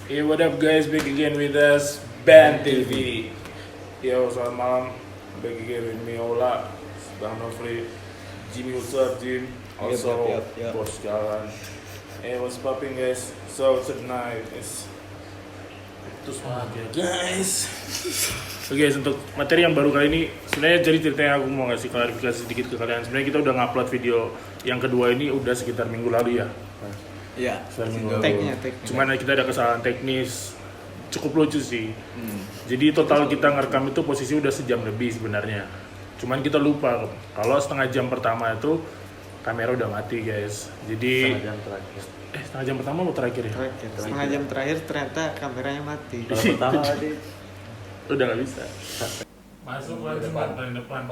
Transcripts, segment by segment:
Hey, what up guys? Back again with us, Band TV. Yo, selamat malam. Back again with me, Ola, Bang Nofri, Jimmy, what's up, Jim? Also, Yep. Bos Jalan. Hey, what's popping guys? So tonight is terus guys. Oke guys, untuk materi yang baru kali ini sebenarnya jadi ceritanya aku mau ngasih klarifikasi sedikit ke kalian. Sebenarnya kita udah ngupload video yang kedua ini udah sekitar minggu lalu ya. Iya. Teknya. Cuman kita ada kesalahan teknis cukup lucu sih. Jadi total kita ngerekam itu posisi udah sejam lebih sebenarnya. Cuman kita lupa kalau setengah jam pertama itu kamera udah mati guys. Jadi setengah jam pertama atau terakhir ya? Setengah jam terakhir ternyata kameranya mati. Kalau pertama tadi Udah nggak bisa. Masuk paling depan.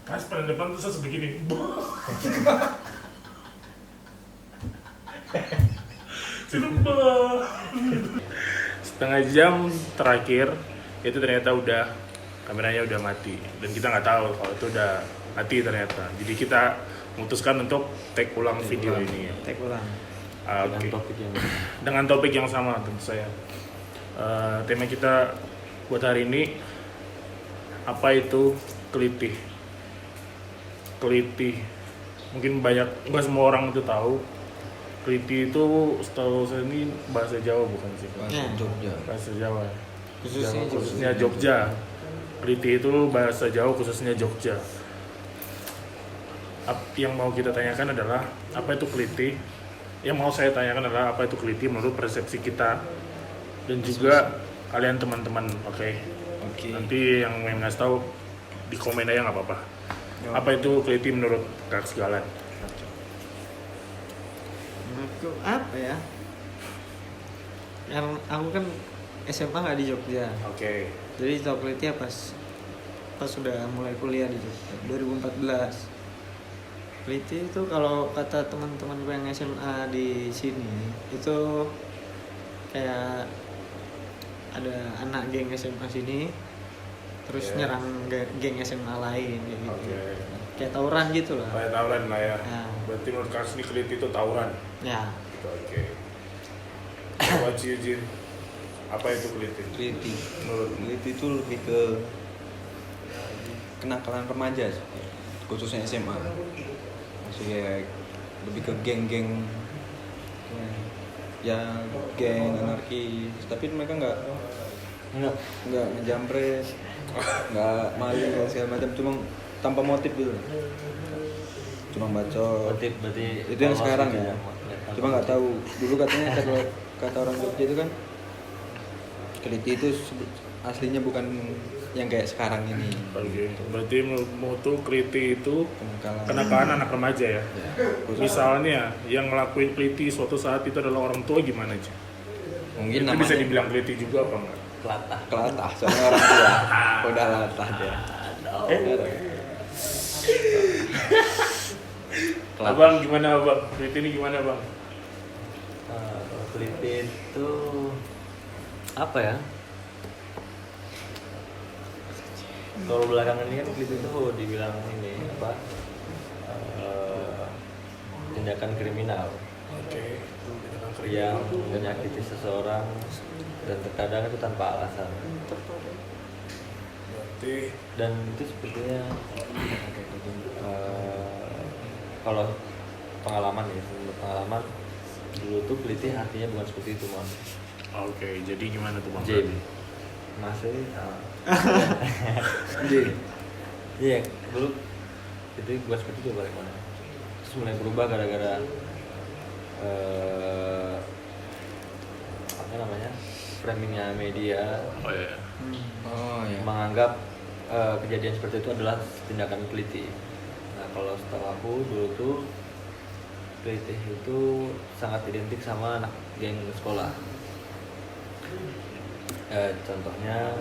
Pas paling depan tuh saya sebegini. Setengah jam terakhir itu ternyata udah kameranya udah mati dan kita nggak tahu kalau itu udah mati ternyata. Jadi kita memutuskan untuk take ulang video ini. Take ulang. Oke. Dengan topik yang sama tentu saya. Tema kita buat hari ini apa itu kelitih? Kelitih. Mungkin nggak semua orang itu tahu. Kelitih itu setahu saya ini bahasa Jawa bukan sih? Jogja. Bahasa Jawa. Khususnya Jogja. Kelitih itu bahasa Jawa khususnya Jogja. Yang mau kita tanyakan adalah apa itu kelitih? Yang mau saya tanyakan adalah apa itu kelitih menurut persepsi kita dan juga kalian teman-teman, oke? Nanti yang mau ngasih tahu di komen aja nggak apa-apa. Apa itu kelitih menurut Kak Segalan? menurutku apa ya? Yang aku kan SMA nggak di Jogja. Oke. Jadi tahu kelitih pas sudah mulai kuliah di Jogja 2014. Kelitih itu kalau kata teman-temanku yang SMA di sini itu kayak ada anak geng SMA sini terus nyerang geng SMA lain kayak gitu. Kayak tawuran gitu lah. Kayak tawuran lah ya. Ya. Berarti menurut Kak ini kelitih itu tawuran. Ya. Oke. Buat Jin, apa itu kelitih? Kelitih. Menurut Kelitih itu lebih ke kenakalan remaja sih, khususnya SMA. Maksudnya lebih ke geng-geng ya geng anarkis, tapi mereka nggak ngejambret, nggak maling dan segala macam, cuma tanpa motif gitu, cuma bacot. Motif berarti Itu yang sekarang ya. Cuma nggak tahu dulu katanya kata orang Jogja itu kan kelitih itu aslinya bukan yang kayak sekarang ini. Oke. Berarti menurutmu tuh kelitih itu Kenakalan kenakalan anak remaja ya? khusus- Misalnya yang ngelakuin kelitih suatu saat itu adalah orang tua gimana aja? mungkin Itu bisa dibilang kelitih juga apa enggak? pelatah. kelatah, soalnya orang tua udah latah dia. Abang gimana bang? Kelitih ini gimana bang? Kalau kelitih itu apa ya? Kalau belakangan ini kan kelitih itu dibilang ini apa? Tindakan kriminal Oke. yang menyakiti seseorang dan terkadang itu tanpa alasan. Berarti Dan itu sepertinya kalau pengalaman ya, menurut pengalaman dulu tuh kelitih artinya bukan seperti itu Mon. oke. Jadi gimana tuh bang? Jim masih iya dulu itu bukan seperti itu bagaimana terus mulai berubah gara-gara apa namanya framingnya media Oh iya. Oh ya. menganggap kejadian seperti itu adalah tindakan kelitih. Nah kalau setahu aku dulu tuh kelitih itu sangat identik sama anak geng sekolah. Contohnya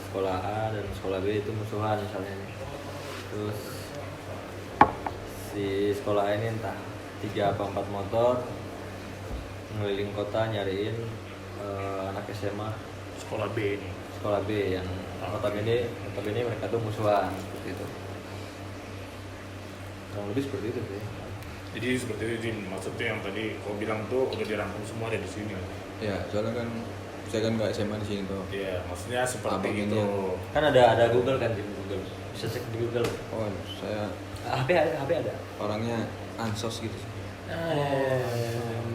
sekolah A dan sekolah B itu musuhan misalnya. Terus si sekolah A ini entah 3 apa 4 motor ngeliling kota nyariin anak SMA Sekolah B ini. sekolah B yang notabene mereka tuh musuhan seperti itu. Kurang lebih seperti itu sih. Jadi seperti itu Jim, maksudnya yang tadi kau bilang tuh udah dirangkum semua ada di sini. Ya, soalnya kan saya kan nggak SMA di sini tuh. Iya, maksudnya seperti Abang ini itu. yang- Kan ada Google kan di Google. Bisa cek di Google. Oh, saya HP ada. orangnya ansos gitu.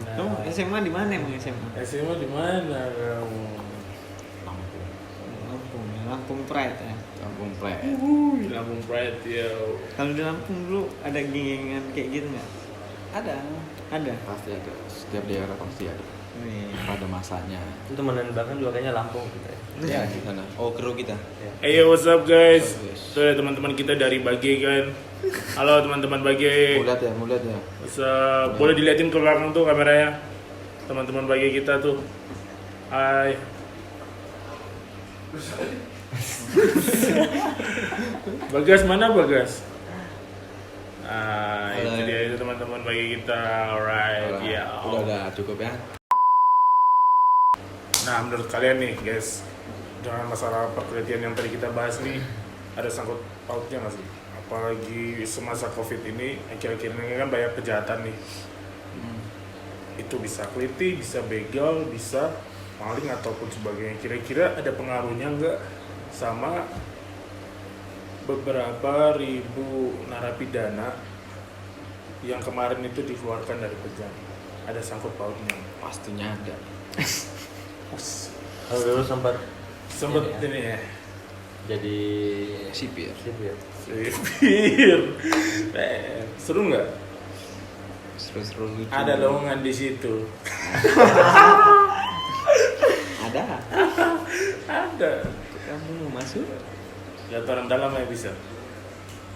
Kamu SMA di mana emang SMA? SMA di mana kamu? Lampung, ya. Lampung Pride ya. Kampung Plek. Lampung Pride ya. Kalau di Lampung dulu ada geng-gengan kayak gitu nggak? Ada. Ada. Pasti ada. Setiap daerah pasti ada. Wih. Pada masanya. Itu temenan bahkan juga kayaknya Lampung gitu ya. Ya, di sana. Oh, kru kita. Hey, what's up guys? Yes. Tuh ya, teman-teman kita dari Bage kan. Halo teman-teman Bage. Mau lihat ya. What's up? Boleh diliatin ke belakang tuh kameranya. Teman-teman Bage kita tuh. Hai. Bagas mana Bagas? Ah, itu Halo. dia itu teman-teman Bage kita. Alright, ya. Udah cukup ya. Nah, menurut kalian nih guys, dengan masalah perkelitian yang tadi kita bahas nih, ada sangkut pautnya nggak sih? Apalagi semasa COVID ini, akhir-akhir ini kan banyak kejahatan nih. Itu bisa keliti, bisa begal, bisa maling ataupun sebagainya. Kira-kira ada pengaruhnya nggak sama beberapa ribu narapidana yang kemarin itu dikeluarkan dari penjara? Ada sangkut pautnya? Pastinya ada. Kalau dulu sempat Sempet Ini ini ya. jadi Sipir. sipir. Sipir. Seru nggak? Seru-seru lucu. Ada lowongan di situ. Ada. Ada. Kamu mau masuk? Lihat orang dalam ya bisa.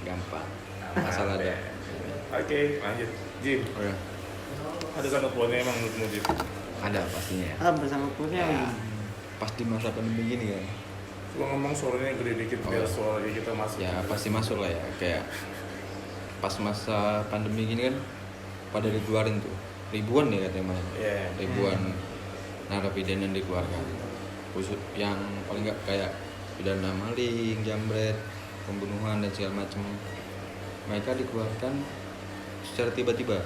Gampang. Masalah ada. Oke, lanjut. Jim, Oh, ya. ada sangkut pautnya emang menurutmu Jim? Ada pastinya. Ah, bersama punya Ya. Pas di masa pandemi gini kan. Gua ngomong suaranya gede dikit biar Oh. suara kita masuk. Ya pasti masuk lah ya. Kayak pas masa pandemi gini kan pada dikeluarin tuh ribuan ya katanya Mas. Iya. Ribuan narapidana yang dikeluarkan. Khusus yang paling nggak kayak pidana maling, jambret, pembunuhan dan segala macam. Mereka dikeluarkan secara tiba-tiba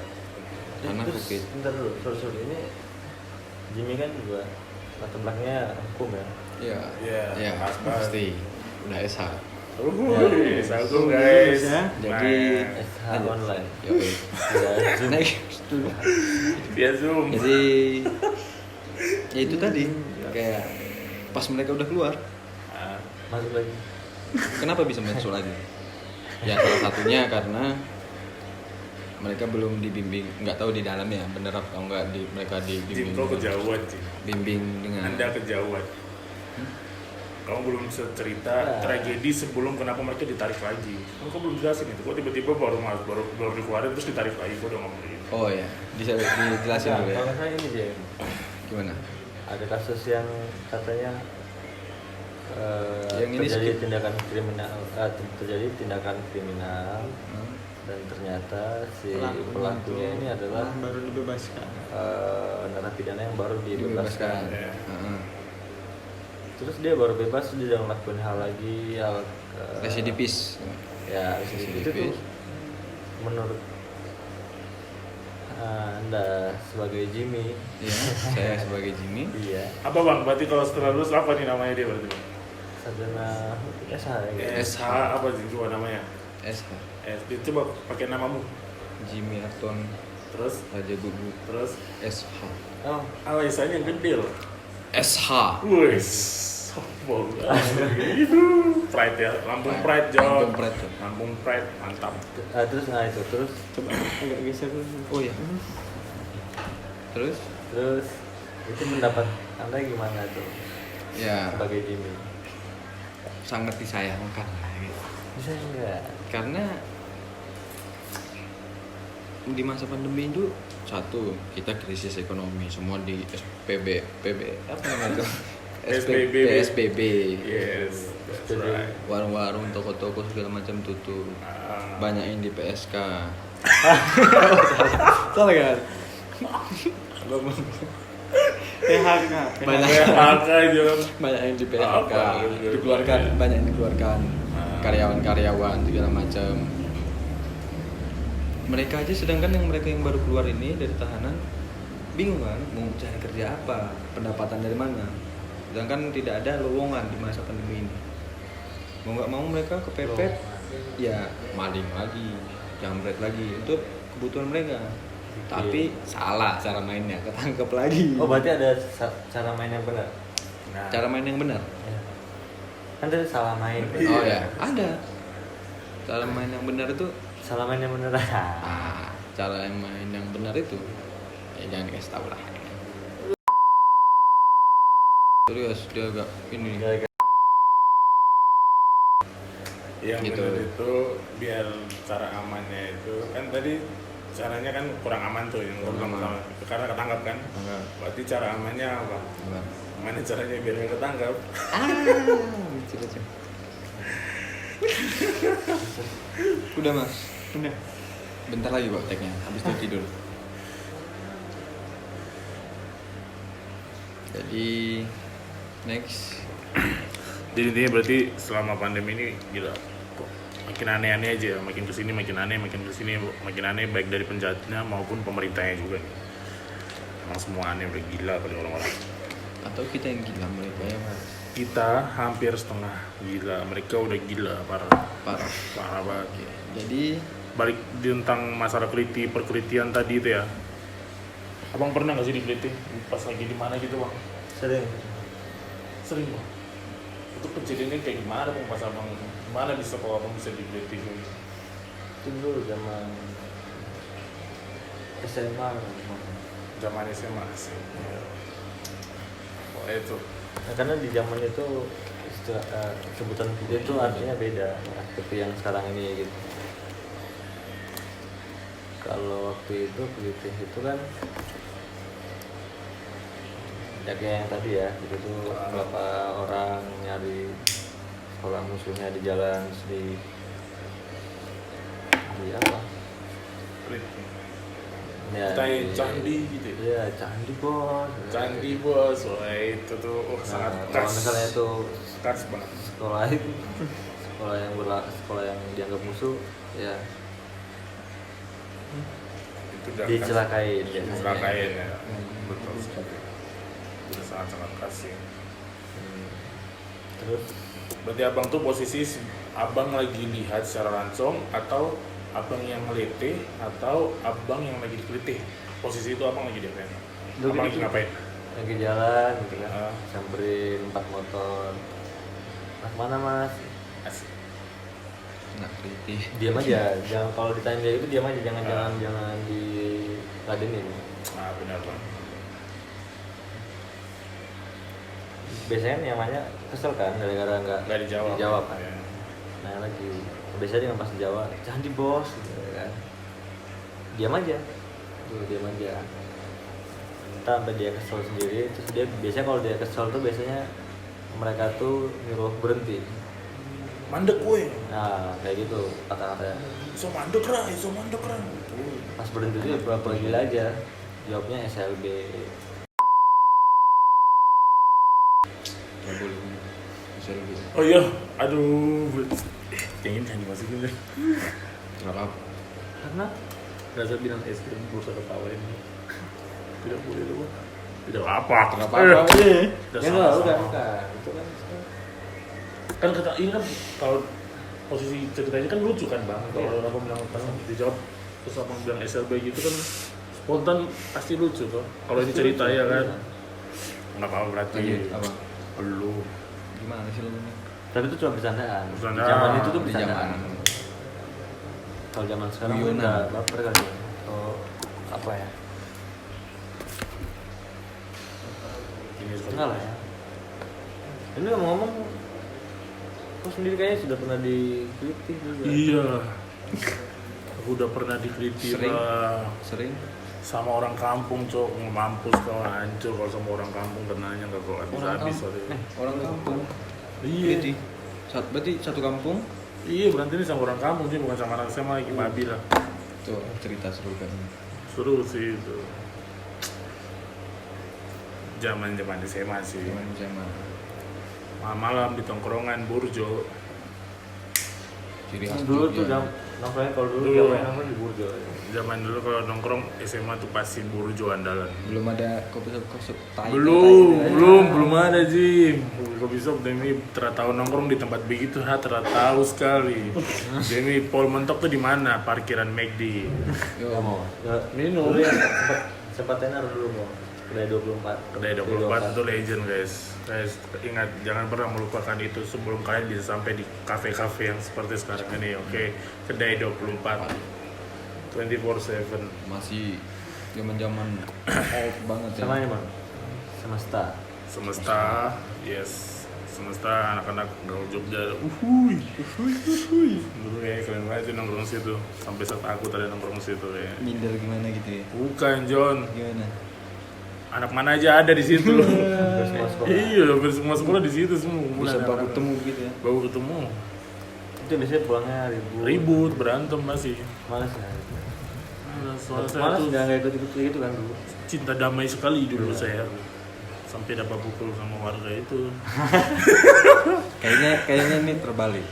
karena Terus, COVID. bentar dulu, sorry ini Jimmy kan juga latar belakangnya hukum ya. Iya. Iya, Ya, pas-pas. pasti. Udah SH. Assalamualaikum guys. Ya. Jadi SH online. yoi. Ya, Zoom. Naik. Via Zoom. Jadi ya itu tadi kayak pas mereka udah keluar, Ah, Masuk lagi. kenapa bisa masuk lagi? Ya salah satunya karena mereka belum dibimbing, nggak tahu di dalamnya bener apa enggak mereka Jim, dibimbing. kau kejauhan Jim. Bimbing dengan Anda kejauhan. Kamu belum cerita Ya. tragedi sebelum kenapa mereka ditarik lagi. Kau belum jelasin itu. Kok tiba-tiba baru dikeluarin terus ditarik lagi. Kau udah ngomong gitu. Oh ya, dijelasin Nah, dulu ya. kalau saya ini Jim, Gimana? ada kasus yang katanya Yang ini terjadi skip. tindakan kriminal, terjadi tindakan kriminal Hmm. dan ternyata si pelakunya ini adalah baru dibebaskan. narapidana yang baru dibebaskan. Ya. Heeh. Terus dia baru bebas, dia jangan lakuin hal lagi, hal Residivis. ya residivis itu tuh menurut Anda sebagai Jimmy, Ya, saya sebagai Jimmy. iya, Apa bang? Berarti kalau setelah lulus apa nih namanya dia berarti? Bang? sarjana SH ya gitu. SH apa sih coba namanya? SH. SD coba pakai namamu. Jimmy Aton Terus Raja Gugu terus SH. Oh, alasannya yang gede loh. SH. Wes. Softball. Itu Pride ya. Lampung Pride John. Lampung Pride, John. Lampung Pride mantap. terus terus Coba agak geser dulu. Oh ya. Terus? terus itu pendapat Anda gimana tuh Ya sebagai Jimmy? sangat disayangkan lah gitu. Bisa enggak? Karena di masa pandemi itu satu kita krisis ekonomi semua di PSBB apa namanya itu PSBB. PSBB Yes, that's right. warung-warung toko-toko segala macam tutup Ah, banyak yang di PSK Salah kan? PHK. Banyak. PHK John. banyak yang di PHK Apa? dikeluarkan banyak yang dikeluarkan karyawan-karyawan segala macam mereka aja, sedangkan yang mereka yang baru keluar ini dari tahanan bingung kan mau cari kerja apa, pendapatan dari mana, sedangkan tidak ada lowongan di masa pandemi ini. Mau nggak mau mereka kepepet ya maling lagi, jambret lagi untuk kebutuhan mereka. Tapi salah cara mainnya, ketangkep lagi. Oh berarti ada cara main yang benar. Nah, Cara main yang benar. Ya. Kan tadi salah main. Oh ya, ada. Cara main yang benar itu, Salah main yang benar. cara main yang benar itu ya jangan dikasih tahu lah. Serius dia agak ini. yang Gitu. benar itu biar cara amannya itu kan tadi caranya kan kurang aman tuh yang Kurang pertama karena ketangkap kan. Enggak. Berarti cara amannya apa? Gimana caranya biar nggak ketangkap? Lucu. Udah mas. Udah. Bentar lagi kok tag-nya, habis itu tidur. Jadi next. Jadi intinya berarti selama pandemi ini gila kok makin aneh-aneh aja, makin kesini makin aneh, makin kesini makin aneh, baik dari penjahatnya maupun pemerintahnya juga nih. Emang semua aneh, udah gila kali orang-orang. Atau kita yang gila mereka ya mas. Kita hampir setengah gila, mereka udah gila parah banget. Oke. Jadi Balik tentang masalah perkelitian tadi itu ya. Abang pernah nggak sih dikeliti pas lagi di mana gitu bang? Sering. Sering bang. Itu kejadiannya kayak gimana bang pas abang? Gimana bisa kalau abang bisa dikeliti gitu? Itu dulu zaman SMA. Zaman SMA sih. Oh itu. Nah, karena di zaman itu sebutan video itu artinya beda seperti yang sekarang ini gitu. Kalau waktu itu pelitih itu kan ya kayak yang tadi ya, gitu tuh beberapa orang nyari sekolah musuhnya di jalan di apa? Ya, Kayak candi gitu. Iya, candi bos. Candi bos, wah itu tuh sangat Kalau khas. misalnya itu Khas banget. sekolah yang dianggap musuh ya Itu udah dicelakain khas. biasanya. Dicelakain ya. Betul sekali. Itu sangat khas sih. Terus Berarti abang tuh posisi abang lagi lihat secara langsung atau abang yang ngeliti atau abang yang lagi dikeliti? Posisi itu abang lagi diapain? Lu Abang lagi gitu. ngapain? lagi jalan gitu kan, Ah. samperin 4 motor. Mas mana mas? Asik. nggak kritis. Diam aja, jangan kalau ditanya dia itu diam aja, jangan diladenin. Ah benar bang. Biasanya yang namanya kesel kan gara-gara Nggak dijawab. kan. Ya. Nah lagi biasanya dia pas dijawab candi bos gitu kan, diam aja tuh, diam aja entah sampai dia kesel sendiri. Terus dia biasanya kalau dia kesel tuh biasanya mereka tuh nyuruh berhenti. Mandek gue. Nah kayak gitu kata-katanya. Iso mandek ra. Pas berhenti tuh ya pura-pura gila aja, jawabnya SLB. Nggak boleh bisa lebih. Oh iya, aduh. Jangan dimasukin deh. Nggak apa. Karena Rasa bilang es krim berusaha ketawain. Tidak boleh dong. Tidak apa. Nggak apa-apa. Udah ya sama-sama. bukan itu kan Kan kata ini kan kalau posisi ceritanya kan lucu kan bang. Kalau Iya. abang bilang pas dijawab terus abang bilang SLB gitu kan spontan pasti lucu tuh. Kalau ini cerita ya kan. Nggak apa-apa berarti. Lanjut, apa? Lu. Gimana sih lu? tapi itu cuma bercandaan. Bercandaan. Di zaman itu tuh Di bercandaan. zaman. Kalau zaman sekarang Guyonan. udah baper kali ya. Oh, apa ya? Ini Enggak lah ya. Ini ngomong-ngomong, kau sendiri kayaknya sudah pernah dikritik juga. Iya. Aku udah pernah dikritik Sering? lah. Sering? Sama orang kampung cok, mampus kau hancur kalau sama orang kampung kenanya nggak kau habis-habis soalnya. Orang kampung. Iya. Kritik. Berarti satu kampung. Iya berarti ini sama orang kampung sih, bukan sama anak SMA lagi babi lah. Tuh cerita seru kan. Seru sih itu. Zaman SMA sih. Sama Malam di tongkrongan Burjo. ciri khas Dulu Jogja. tuh nongkrongnya kalau dulu Dulu. dia nongkrong di Burjo. Zaman dulu kalau nongkrong SMA tuh pasti burjo andalan. Belum ada kopi shop tai. Belum ada Jim. Kopi shop demi tahu nongkrong di tempat begitu, tahu sekali. Demi Paul mentok tuh di mana? Parkiran McD. Nggak mau. Minum. Dulu ya sempat tenar dulu mau. Kedai 24. Kedai 24 itu legend guys. Guys, ingat jangan pernah melupakan itu sebelum kalian bisa sampai di kafe-kafe yang seperti sekarang ini, oke? Kedai 24 24/7. Masih zaman-zaman old banget ya. Sama ini bang. Semesta. Semesta, yes. Semesta anak-anak gaul Jogja. Dulu kayak keren banget sih nongkrong situ. Sampai saat aku tadi nongkrong situ kayak. Minder gimana gitu ya. Bukan John, Gimana? anak mana aja ada di situ. Semua sekolah. Iya, hampir semua sekolah di situ semua. Bisa baru Anak-anak. ketemu gitu ya. Baru ketemu. Itu biasanya pulangnya Ribut, berantem masih. Malas ya. Soalnya saya Malas tuh nggak ikut gitu kan dulu. cinta damai sekali dulu saya. Sampai dapat pukul sama warga itu. Kayaknya ini terbalik.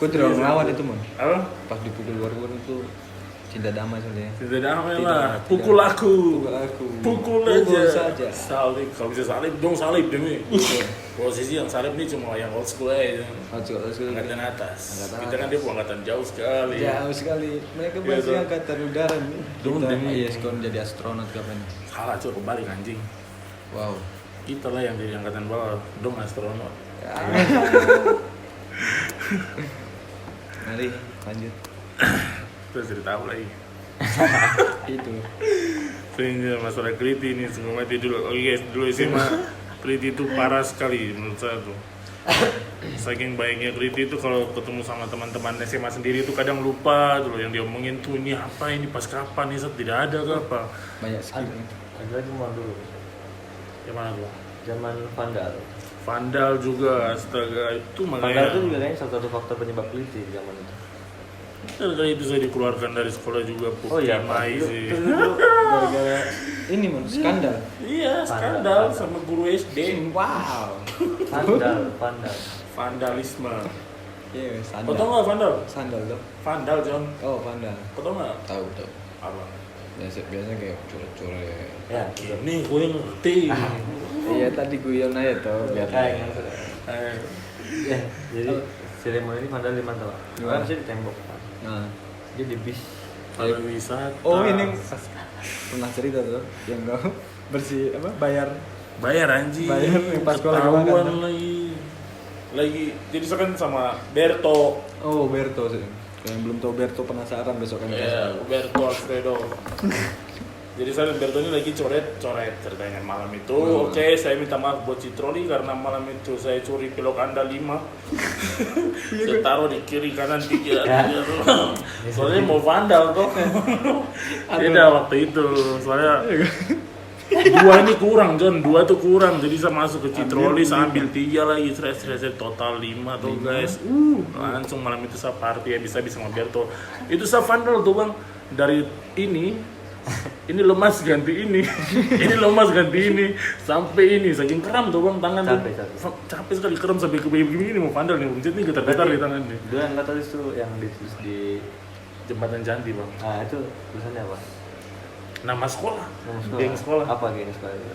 Gue tidak ngelawan itu mon. Apa? Pas dipukul warga itu cinta damai soalnya. Cinta damai Tidak, lah. tidak. Pukul aku. Pukul Pukul aja. saja. Salib, kalau bisa salib dong salib demi. Posisi yang salib ini cuma yang old school aja. Angkatan atas. Angkatan Kita kan dia angkatan jauh sekali. Jauh sekali. Mereka Iya, masih tuh. angkatan udara nih. Dong, Kita demi. iya sekarang jadi astronot kapan? Salah coba kebalik anjing. Wow. Kita lah yang jadi angkatan bawah. Dong astronot. Ya. Mari lanjut. Terus jadi tahu lagi. Itu. Sehingga masalah kriti ini semua mati dulu. Oke guys, dulu SMA kriti itu parah sekali menurut saya tuh. Saking baiknya kriti itu kalau ketemu sama teman-teman SMA sendiri itu kadang lupa dulu yang diomongin tuh ini apa ini pas kapan nih Sat? Tidak ada ke apa. Banyak skill. Ada lagi mau dulu. Yang mana tuh? Zaman Vandal. Vandal juga, astaga itu Vandal makanya. itu juga kayaknya salah satu faktor penyebab keliti di zaman itu. Kali itu saya dikeluarkan dari sekolah juga Oh iya, Pak. Mai Itu sih. gara-gara Ini mon skandal. Iya, skandal sama guru SD. Wow. Vandal. Vandalisme. Iya, Kau tau sandal. nggak Vandal? Sandal tuh. Vandal John. Oh, pandal. Kau tau nggak? Tahu. Apa? Biasa kayak coret-coret. Ya, Ini gue ngerti. Iya tadi guyon aja tuh biar. Eh, Ya, jadi seremoni ini Vandal di mana? Gimana? Kan sih di tembok. Nah. Dia di bis. Kalau wisata. Oh ini pernah cerita tuh yang kau bersih apa bayar. bayar anjing. Bayar yang pas sekolah Ketahuan gimana? lagi. Jadi sekarang sama Berto. Oh Berto sih. Yang belum tahu Berto penasaran besok kan Ya, Berto Alfredo. Jadi saya Berto ini lagi coret ceritanya malam itu. Oh. Oke, saya minta maaf buat Citroli karena malam itu saya curi pilok Anda 5. Saya taruh di kiri kanan 3. Soalnya mau vandal tuh. Beda waktu itu. Soalnya dua ini kurang John, dua tuh kurang. Jadi saya masuk ke Citroli, saya ambil 3 lagi, stres total 5 tuh guys. Langsung malam itu saya party bisa sama Berto. Itu saya vandal tuh bang. Dari ini lemas ganti ini, ini lemas ganti ini, sampai ini saking kram tuh bang tangan capek sekali kram sampai ke begini mau vandal nih, pencet nih getar-getar di tangan nih. Dulu yang tulis tuh yang ditulis di Jembatan Janti bang. nah itu tulisannya apa? Nama sekolah, Nama geng sekolah. Apa geng sekolah itu?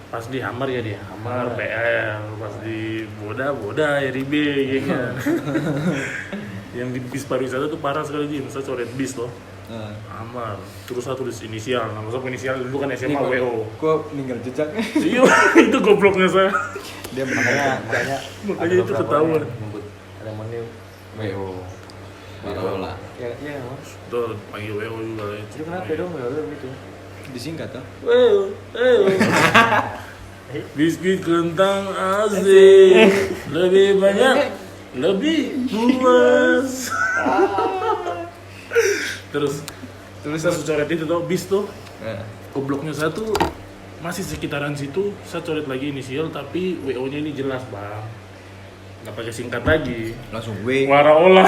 Pas di Hamar ya dia, Hamar PL, pas di Boda ya di B gengnya. Yang di bis pariwisata tuh parah sekali Jim, saya coret bis loh. Nah. Hamar, terus saya tulis inisial, nama saya inisial dulu kan SMA Ini WO. kok ninggal jejak? Iya, itu gobloknya saya. Dia Makanya Makanya ada itu beberapa ketahuan. orang yang nyebut ada moni WO. Marola. ya mas. Tuh panggil WO juga lah itu. Jadi kenapa dong nggak ada gitu? Disingkat tuh. WO. Biskuit kentang asik, lebih banyak, lebih puas. Terus saya coret itu tuh bis tuh. Nah. Gobloknya saya tuh masih sekitaran situ, saya coret lagi inisial tapi WO-nya ini jelas bang, nggak pakai singkat lagi. Langsung W. Waraola.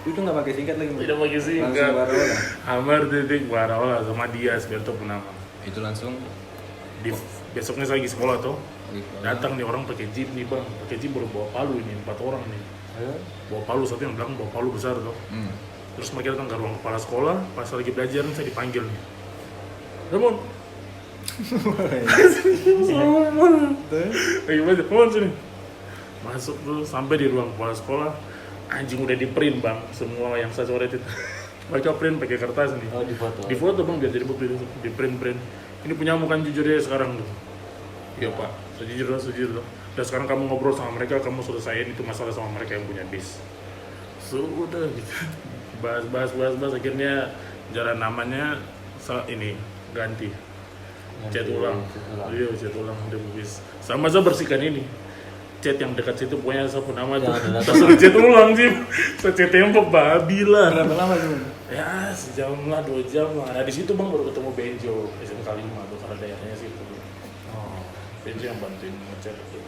Itu nggak pakai singkat lagi. Tidak pakai singkat. Langsung Warola. Hamar titik Waraola sama Dias Berto Punama. Itu langsung. Di besoknya saya lagi sekolah tuh, datang nih orang pakai jeep nih bang, pakai jeep baru bawa palu ini 4 orang nih. bawa palu, satu yang belakang bawa palu besar tuh. Terus mereka datang ke ruang kepala sekolah, pas lagi belajar saya dipanggil nih. Ramon. Lagi belajar, Ramon sini. Masuk tuh sampai di ruang kepala sekolah, anjing udah di print bang, semua yang saya coret itu. Mereka print pakai kertas nih. Oh, di foto. Di foto bang, biar jadi bukti di print. Ini punyamu kan jujur ya sekarang tuh. Iya pak, sejujur. Dan sekarang kamu ngobrol sama mereka, kamu selesaiin itu masalah sama mereka yang punya bis. Sudah gitu. Bahas, akhirnya jalan namanya ini ganti. Cat ulang. Iya, cat ulang udah bis. Sama saya bersihkan ini. Cat yang dekat situ pokoknya sapu nama tuh. Terus cat ulang sih. Cat tembok babi lah. Berapa lama tuh? Ya, sejam lah, 2 jam lah. Nah, di situ bang baru ketemu Benjo, SMK 5 tuh karena daerahnya situ. Oh. Benjo yang bantuin ngecat gitu.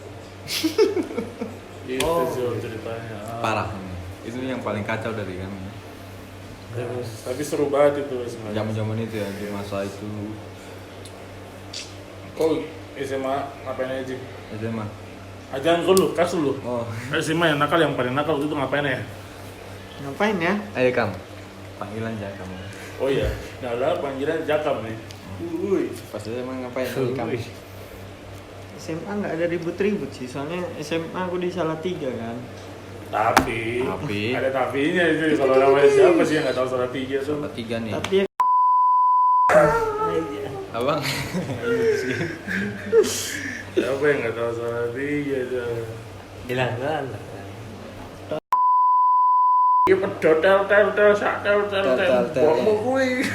Itu ceritanya. Parah. Itu yang paling kacau dari kami. Terus Tapi seru banget itu sebenarnya. Zaman itu ya, di masa itu Kau SMA ngapain aja? SMA. Ajaran kau lu, kas lu. Oh, SMA yang nakal, yang paling nakal itu ngapain ya? Ngapain ya? ayo kamu. Panggilan aja kamu. Oh iya, nah lah panggilan Jakam nih. Pas SMA ngapain tadi kamu? SMA nggak ada ribut-ribut sih, soalnya SMA aku di Salatiga kan. Tapi Tapi ada tapinya itu. Kalau namanya siapa sih yang nggak tahu Salatiga tuh? sama 3 nih. Tapi ya Abang. Siapa yang nggak tahu Salatiga tuh? hilang kan. Iya pedot tel sak tel. Bomo kuwi.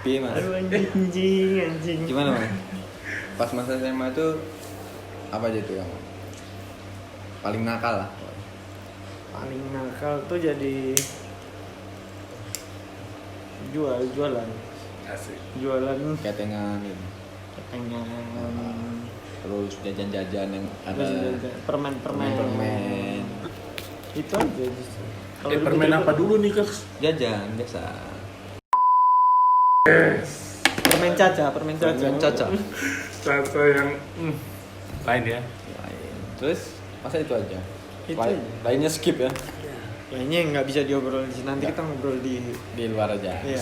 Piye, Mas? aduh anjing. Gimana, Mas? Pas masa SMA itu apa aja tuh yang paling nakal lah? Paling nakal tuh jadi jualan Asik. Ketengan gitu. ketengan Terus jajan-jajan yang ada permen permen. itu aja justru. Kalau Permen ribut-ribut, apa dulu nih, Kaks? Jajan biasa. permen caca Caca. Caca yang lain ya. Lain. Terus masa itu aja. Itu aja. Lainnya skip ya. Lainnya nggak bisa diobrol di sini, nanti kita ngobrol di Di luar aja. iya.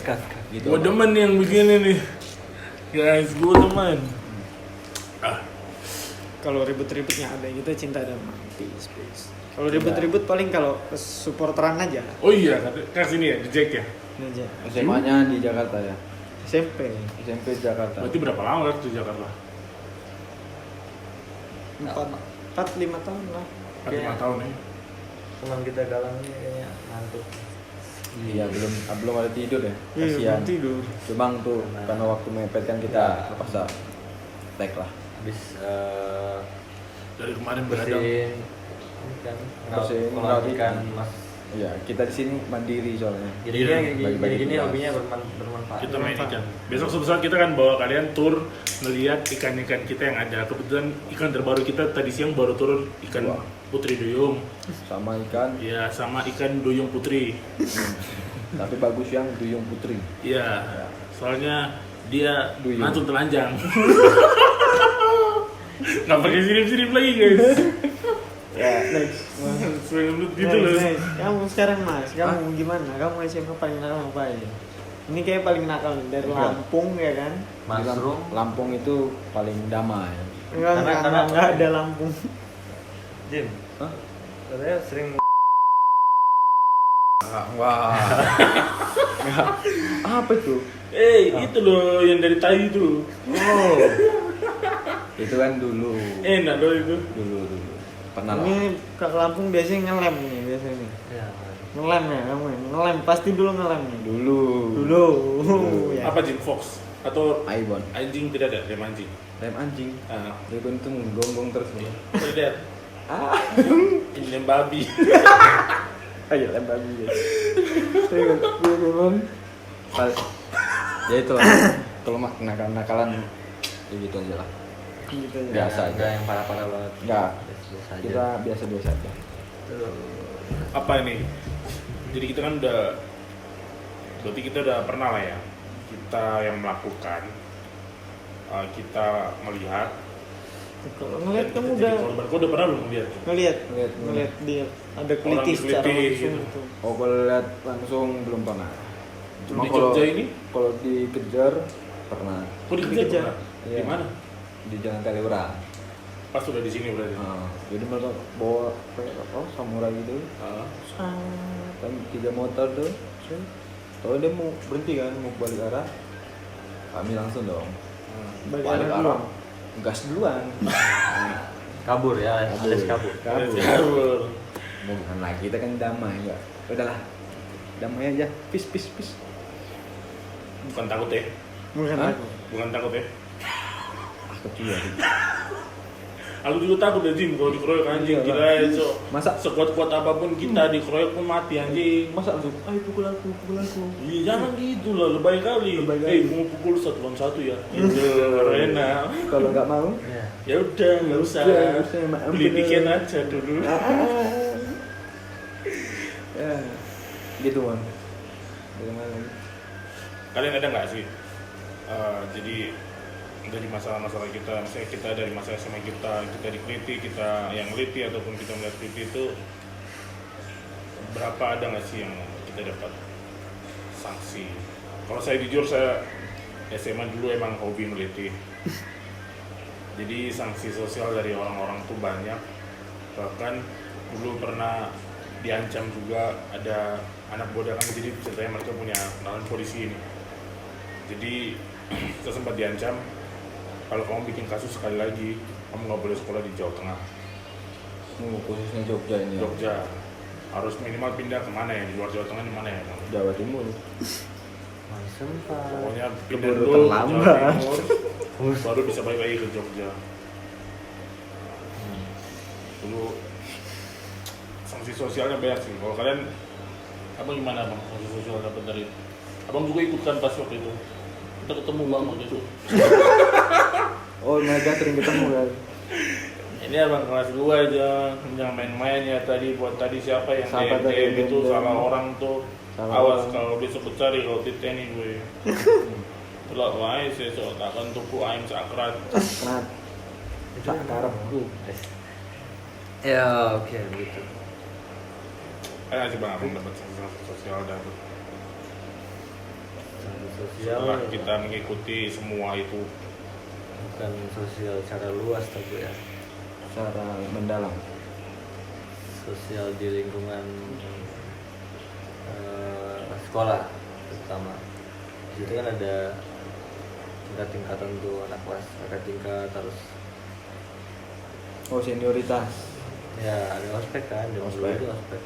Kas. Gitu. Gue demen yang begini nih. Guys, gue demen. Kalau ribut-ributnya ada gitu cinta dan mati space. Kalau ribut-ribut paling kalau supporteran aja. Oh iya, Kaks ini ya, di Jack ya? Ini aja. SMA-nya di Jakarta ya. SMP SMP Jakarta. Berarti berapa lama Kaks di Jakarta? 4-5 tahun lah. 4-5 tahun ya. Teman kita galang ini kayaknya ngantuk. Iya, belum ada tidur ya. Iya, Kasihan. belum tidur. Cuma tuh karena waktu mepet kan kita terpaksa tag lah. Habis Dari kemarin beradang. bersihin ini kan Bersihin, kolam ngerawat ikan ikan. mas. Iya, kita di sini mandiri soalnya. Jadi Iya, bagi-bagi gini tugas. hobinya bermanfaat. Kita main ikan. Besok suatu saat kita kan bawa kalian tur melihat ikan-ikan kita yang ada. Kebetulan ikan terbaru kita tadi siang baru turun ikan Wah. putri duyung. Sama ikan, Ya, sama ikan duyung putri. tapi bagus yang duyung putri. Iya. Soalnya dia Duyung. langsung telanjang. Nggak pakai sirip-sirip lagi guys. Ya, next. Gitu loh. Next. Kamu sekarang Mas, kamu gimana? Kamu SMA paling nakal ngapain? Ini kayak paling nakal dari Enggak. Lampung ya kan? Mushroom. Lampung itu paling damai. Enggak ada Lampung. Jim. Hah? Katanya sering Wah. Apa itu? Itu loh yang dari tai itu. Oh. Itu kan dulu. Enak loh itu. Dulu. Pernah lah. Ini ke Lampung biasanya ngelem nih biasanya. ya. Ngelem ya kamu ya? Ngelem pasti dulu ngelem nih. Dulu. Ya. Apa Jin Fox atau Aibon. anjing? Tidak ada rem anjing. Rem anjing. Ah, Dia untung gonggong terus nih. tidak. Ini rem babi. Ayo lem babi ya. Ya itu lah. Kalau nakalan ya gitu aja lah. Gitu ya. Biasa aja. Enggak yang parah-parah banget. Enggak. Biasa aja. Kita biasa-biasa aja. Apa ini? Jadi kita kan berarti kita udah pernah lah ya. Kita yang melakukan, kita melihat, Kalau ngeliat Dan kamu kita udah jadi korban. Kau udah pernah belum lihat? ngeliat dia ada Orang keliti secara dikeliti, langsung gitu. gitu. Oh kalau lihat langsung belum pernah. Cuma Di kalau Jogja ini? kalau dikejar pernah Kau dikejar Dikejar. pernah? Iya. Di mana? di Jalan Kaliura. Pas sudah di sini berarti. Jadi mereka bawa kayak samurai gitu. Ah. Kan 3 motor tuh. Tahu dia mau berhenti kan, mau balik arah. Kami langsung dong. Balik arah. Gas duluan. Kabur ya, alias kabur. Kabur. Mau bukan lagi, kita kan damai enggak. Udahlah. Damai aja. Peace. Bukan takut ya? Bukan Hah? aku. Bukan takut ya? Kecil. Aku juga takut ya Jim kalau dikeroyok anjing. Iya, Gila ya so. Masa Sekuat-kuat apapun kita dikeroyok pun mati anjing. langsung ayo pukul aku. Iya jangan gitu lah, lebay kali. Lebay kali. Mau pukul 1 lawan 1 ya. Gitu, enak. Kalau nggak mau, Ya. Ya udah, nggak usah. Nggak usah, maaf, Beli bener. tiket aja dulu. ya gitu man. Bagaimana? Kalian ada nggak sih? Jadi dari masalah-masalah kita, misalnya kita dari masa SMA kita dikeliti, kita yang neliti ataupun kita melihat keliti itu berapa ada nggak sih yang kita dapat sanksi? Kalau saya jujur saya SMA dulu emang hobi neliti. Jadi sanksi sosial dari orang-orang tuh banyak. Bahkan dulu pernah diancam juga ada anak boda kan, jadi ceritanya mereka punya kenalan polisi ini. Jadi kita sempat diancam, kalau kamu bikin kasus sekali lagi, kamu nggak boleh sekolah di Jawa Tengah, Khususnya Jogja ini ya. Jogja. Harus minimal pindah kemana ya, di luar Jawa Tengah di mana ya? Bang? Jawa Timur. Sempat. Pokoknya pindah Keburu dulu ke Jawa terlambat. Timur, baru bisa balik lagi ke Jogja. Dulu sanksi sosialnya banyak sih. Kalau kalian, abang gimana bang? Sanksi sosial dapat dari, abang juga ikut kan pas waktu itu. Kita ketemu bang waktu itu. Oh mereka sering ketemu kan. Ini abang kelas 2 aja, jangan main-main ya tadi. Buat tadi siapa yang Siapa DM tadi itu DM? salah orang tuh. Salah Awas orang. kalau besok cari kalau titeni gue. Itulah wae saya so takkan tuku aing sakrat. Kenat. Tak karepku. Ya oke gitu. Ayo aja bang, abang dapat sanksi sosial dapat. Sanksi sosial Setelah kita mengikuti semua itu. bukan sosial secara luas tapi ya Secara mendalam. sosial di lingkungan sekolah terutama. Di situ kan ada tingkat-tingkatan tuh, anak kelas kakak tingkat harus Oh senioritas. ya ada ospek kan, di Ospek. ospek itu ospek.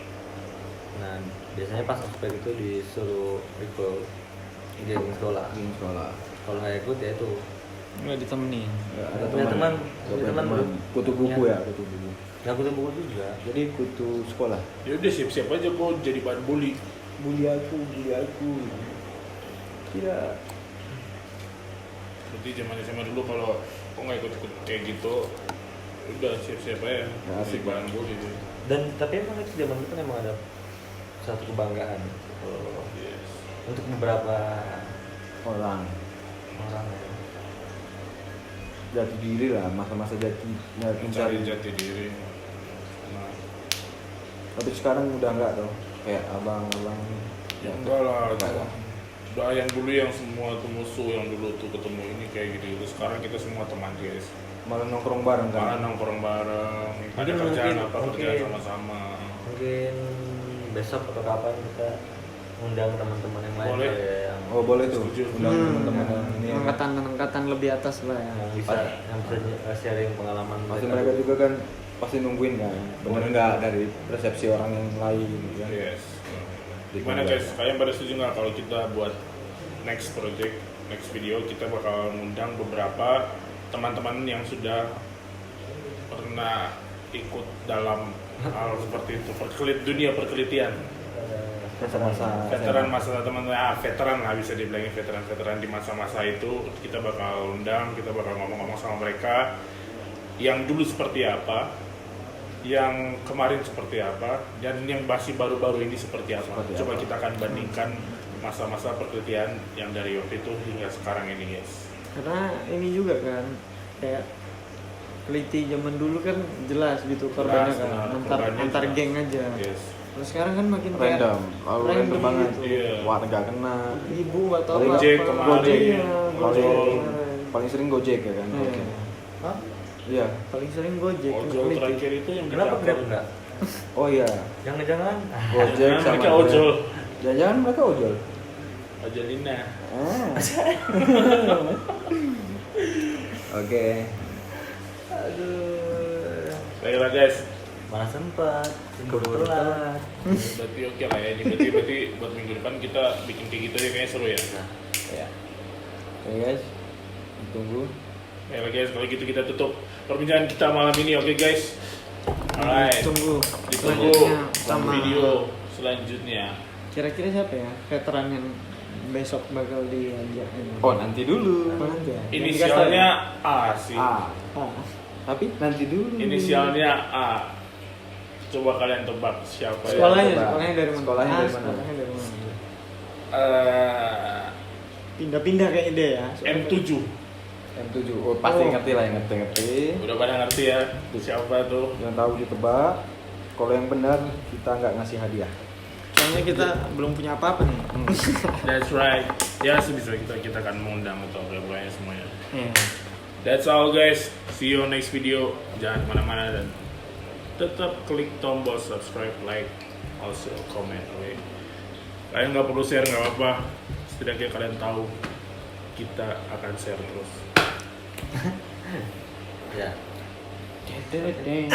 Nah biasanya pas ospek itu disuruh ikut geng sekolah. Di sekolah. Kalau nggak ikut ya itu Nggak ditemenin. Ya, ada Punya teman, Nggak punya punya teman. teman. Kutu buku Punya. ya, kutu buku. nggak kutu buku juga. Jadi kutu sekolah. Ya udah siap-siap aja kok jadi bahan bully. Bully aku. Tidak. Berarti zaman SMA dulu kalau kok nggak ikut-ikut kayak gitu, udah siap-siap aja. Nggak asik, Jadi bahan bully tuh. Dan tapi emang itu zaman itu kan emang ada satu kebanggaan kalau Yes. untuk beberapa Orang. orang ya. Jati diri lah, masa-masa Mencari jati diri. Nah, Tapi sekarang udah enggak tuh. Kayak abang-abang. ya enggak lah. Enggak lah. Udah yang dulu yang semua tuh musuh, yang dulu tuh ketemu ini kayak gitu. Sekarang kita semua teman guys. Malah nongkrong bareng Malah kan. nongkrong bareng, ada Mungkin- kerjaan mungkin- apa mungkin. kerjaan sama-sama. Mungkin besok atau kapan kita undang teman-teman yang lain Boleh. kayak yang Oh boleh tuh. Setuju. Undang teman-teman yang ini. Angkatan lebih atas lah ya. yang bisa sharing pengalaman Pasti mereka juga kan pasti nungguin kan. Bener nggak dari persepsi orang yang lain gitu kan. Yes. Gimana guys? Kalian pada setuju nggak kalau kita buat next project, next video kita bakal ngundang beberapa teman-teman yang sudah pernah ikut dalam hal seperti itu, dunia perkelitian. Veteran masa veteran lah bisa dibilangin veteran di masa-masa itu. Kita bakal undang, kita bakal ngomong-ngomong sama mereka yang dulu seperti apa, yang kemarin seperti apa, dan yang masih baru-baru ini seperti apa. Coba kita akan bandingkan masa-masa perkelitian yang dari waktu itu hingga sekarang ini guys. Karena ini juga kan kayak Keliti zaman dulu kan jelas gitu korbannya Jelas, kan, benar. Korbannya antar jelas. geng aja. Yes. Terus sekarang kan makin kayak Random, lalu random banget. gitu. Iya. Warga kena. Ibu atau Paling apa? Gojek apa, kemarin. Gojek, Iya, iya, Paling kemarin. paling sering Gojek ya kan. Iya. Hah? Iya. Paling sering Gojek. Ojol Keliti. terakhir itu yang Kenapa kita- Grab enggak? Oh iya. Jangan-jangan Gojek Jangan, sama mereka Grab. ojol. Jangan-jangan mereka ojol. Ojolina. Ah. Oke. aduh, Baiklah guys. mana sempat keburu telat. Berarti oke lah ya. Ini berarti buat minggu depan kita bikin kayak gitu ya, kayaknya seru ya. Nah, Ya. Oke guys. Tunggu. Baiklah guys, kalau gitu kita tutup perbincangan kita malam ini, oke guys. Alright. Tunggu. Ditunggu Selanjutnya sama video selanjutnya. kira-kira siapa ya veteran yang besok bakal diajak ini? Oh nanti dulu. Apa nanti ya? Inisialnya A sih. A. Ah, Tapi nanti dulu. Inisialnya A. Coba kalian tebak siapa ya? sekolahnya, coba. sekolahnya dari mana? Sekolahnya Ah, dari mana? sekolahnya dari mana? Eh, Pindah-pindah kayak ide ya. M7. M7. Oh pasti Oh. ngerti lah yang ngerti. Udah pada ngerti ya siapa tuh? Yang tahu ditebak. Kalau yang benar kita nggak ngasih hadiah. Soalnya kita belum punya apa-apa nih. That's right. Ya sebisa kita akan mengundang atau kayak semuanya. Iya. That's all guys. See you next video. Jangan kemana-mana dan tetap klik tombol subscribe, like, also comment. Okay? Kalian nggak perlu share nggak apa-apa. Setidaknya kalian tahu kita akan share terus. ya. Deng.